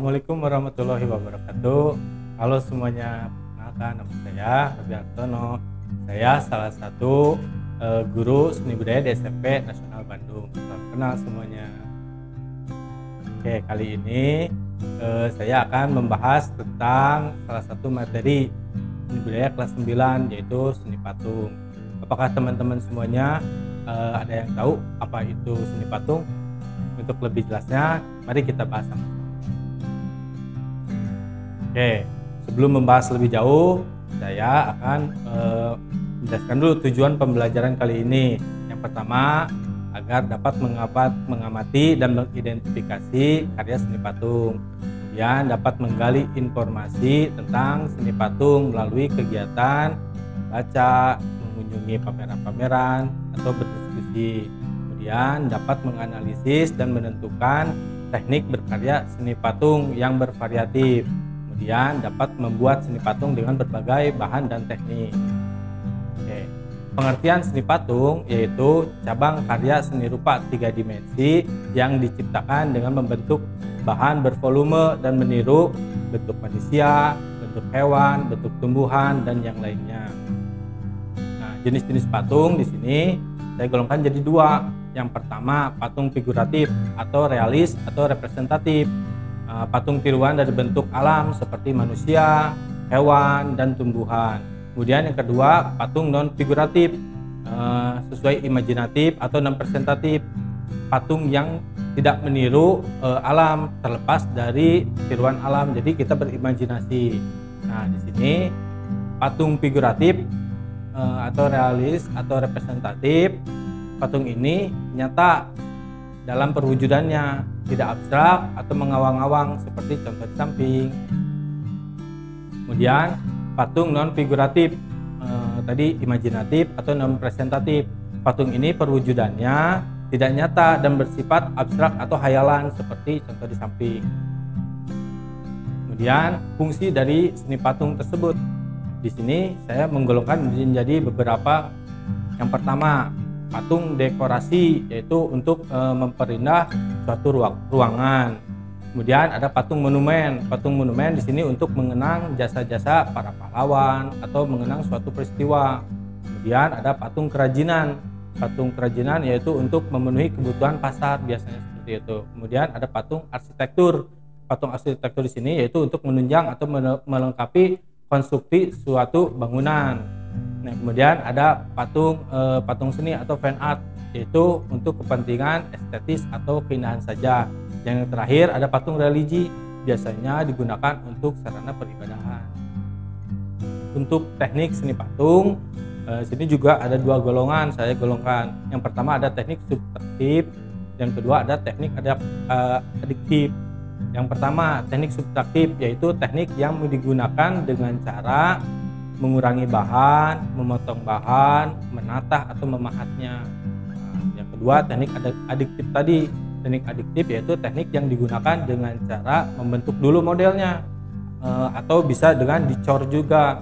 Assalamualaikum warahmatullahi wabarakatuh. Halo semuanya, perkenalkan nama saya Robi Hartono. Saya salah satu guru seni budaya di SMP Nasional Bandung. Salam kenal semuanya. Oke, kali ini saya akan membahas tentang salah satu materi seni budaya kelas 9, yaitu seni patung. Apakah teman-teman semuanya ada yang tahu apa itu seni patung? Untuk lebih jelasnya, mari kita bahas sama-sama. Oke, sebelum membahas lebih jauh, saya akan menjelaskan dulu tujuan pembelajaran kali ini. Yang pertama, agar dapat mengamati dan mengidentifikasi karya seni patung. Kemudian dapat menggali informasi tentang seni patung melalui kegiatan membaca, mengunjungi pameran-pameran, atau berdiskusi. Kemudian dapat menganalisis dan menentukan teknik berkarya seni patung yang bervariatif. Kemudian dapat membuat seni patung dengan berbagai bahan dan teknik. Oke. Pengertian seni patung yaitu cabang karya seni rupa 3 dimensi yang diciptakan dengan membentuk bahan bervolume dan meniru bentuk manusia, bentuk hewan, bentuk tumbuhan, dan yang lainnya. Nah, jenis-jenis patung di sini saya golongkan jadi 2. Yang pertama, patung figuratif atau realis atau representatif. Patung tiruan dari bentuk alam seperti manusia, hewan, dan tumbuhan. Kemudian yang kedua, patung non figuratif sesuai imajinatif atau non presentatif, patung yang tidak meniru alam, terlepas dari tiruan alam, jadi kita berimajinasi. Nah, di sini patung figuratif atau realis atau representatif, patung ini nyata dalam perwujudannya, tidak abstrak atau mengawang-awang seperti contoh di samping. Kemudian patung non figuratif tadi imajinatif atau non presentatif. Patung ini perwujudannya tidak nyata dan bersifat abstrak atau hayalan seperti contoh di samping. Kemudian fungsi dari seni patung tersebut. Di sini saya menggolongkan menjadi beberapa. Yang pertama, patung dekorasi, yaitu untuk memperindah suatu ruangan. Kemudian ada patung monumen. Patung monumen di sini untuk mengenang jasa-jasa para pahlawan atau mengenang suatu peristiwa. Kemudian ada patung kerajinan. Patung kerajinan yaitu untuk memenuhi kebutuhan pasar, biasanya seperti itu. Kemudian ada patung arsitektur. Patung arsitektur di sini yaitu untuk menunjang atau melengkapi konstruksi suatu bangunan. Nah, kemudian ada patung seni atau fan art, yaitu untuk kepentingan estetis atau keindahan saja. Yang terakhir ada patung religi, biasanya digunakan untuk sarana peribadahan. Untuk teknik seni patung, sini juga ada 2 golongan saya golongkan. Yang pertama ada teknik subtraktif, yang kedua ada teknik adiktif. Yang pertama teknik subtraktif, yaitu teknik yang digunakan dengan cara mengurangi bahan, memotong bahan, menatah atau memahatnya. Nah, yang kedua teknik adiktif tadi. Teknik adiktif yaitu teknik yang digunakan dengan cara membentuk dulu modelnya, atau bisa dengan dicor juga,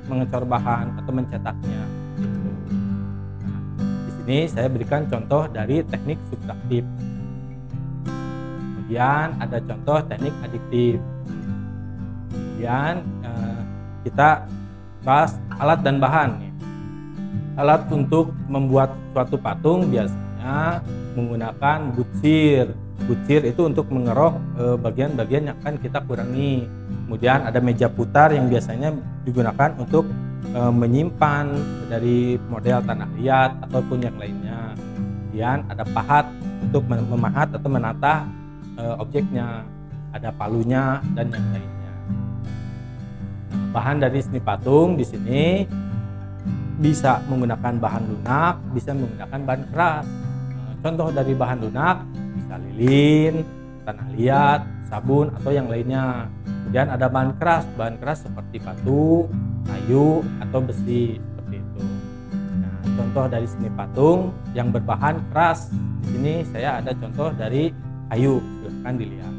mengecor bahan atau mencetaknya. Nah, di sini saya berikan contoh dari teknik subtraktif. Kemudian ada contoh teknik adiktif. Kemudian kita bahas alat dan bahan. Alat untuk membuat suatu patung biasanya menggunakan butsir. Butsir itu untuk mengerok bagian-bagian yang akan kita kurangi. Kemudian ada meja putar yang biasanya digunakan untuk menyimpan dari model tanah liat ataupun yang lainnya. Kemudian ada pahat untuk memahat atau menata objeknya. Ada palunya dan yang lainnya. Bahan dari seni patung di sini bisa menggunakan bahan lunak, bisa menggunakan bahan keras. Contoh dari bahan lunak bisa lilin, tanah liat, sabun atau yang lainnya. Kemudian ada bahan keras seperti batu, kayu atau besi seperti itu. Nah, contoh dari seni patung yang berbahan keras di sini saya ada contoh dari kayu, silahkan dilihat.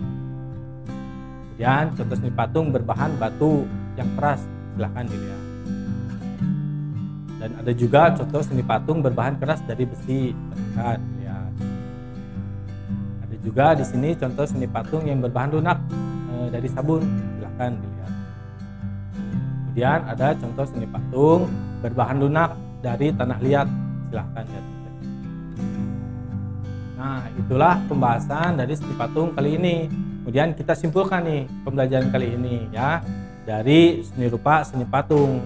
Kemudian contoh seni patung berbahan batu yang keras, silahkan dilihat. Dan ada juga contoh seni patung berbahan keras dari besi, silahkan dilihat. Ada juga di sini contoh seni patung yang berbahan lunak dari sabun, silahkan dilihat. Kemudian ada contoh seni patung berbahan lunak dari tanah liat, silahkan lihat. Nah, itulah pembahasan dari seni patung kali ini. Kemudian kita simpulkan nih pembelajaran kali ini ya, dari seni rupa seni patung,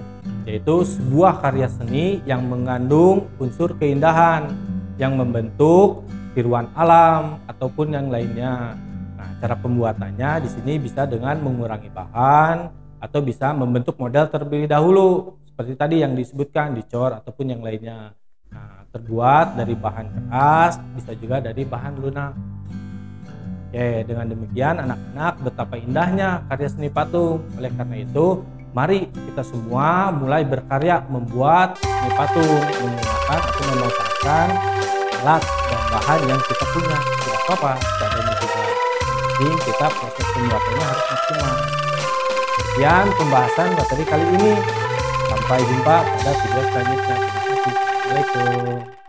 yaitu sebuah karya seni yang mengandung unsur keindahan yang membentuk tiruan alam ataupun yang lainnya. Nah, cara pembuatannya di sini bisa dengan mengurangi bahan atau bisa membentuk model terlebih dahulu seperti tadi yang disebutkan, dicor ataupun yang lainnya. Nah, terbuat dari bahan keras, bisa juga dari bahan lunak. Oke, dengan demikian anak-anak, betapa indahnya karya seni patung. Oleh karena itu, mari kita semua mulai berkarya membuat seni patung menggunakan atau memanfaatkan alat dan bahan yang kita punya. Tidak apa-apa, seadanya juga. Jadi kita proses pembuatannya harus maksimal. Sekian pembahasan materi kali ini. Sampai jumpa pada video selanjutnya. Terima kasih. Assalamualaikum.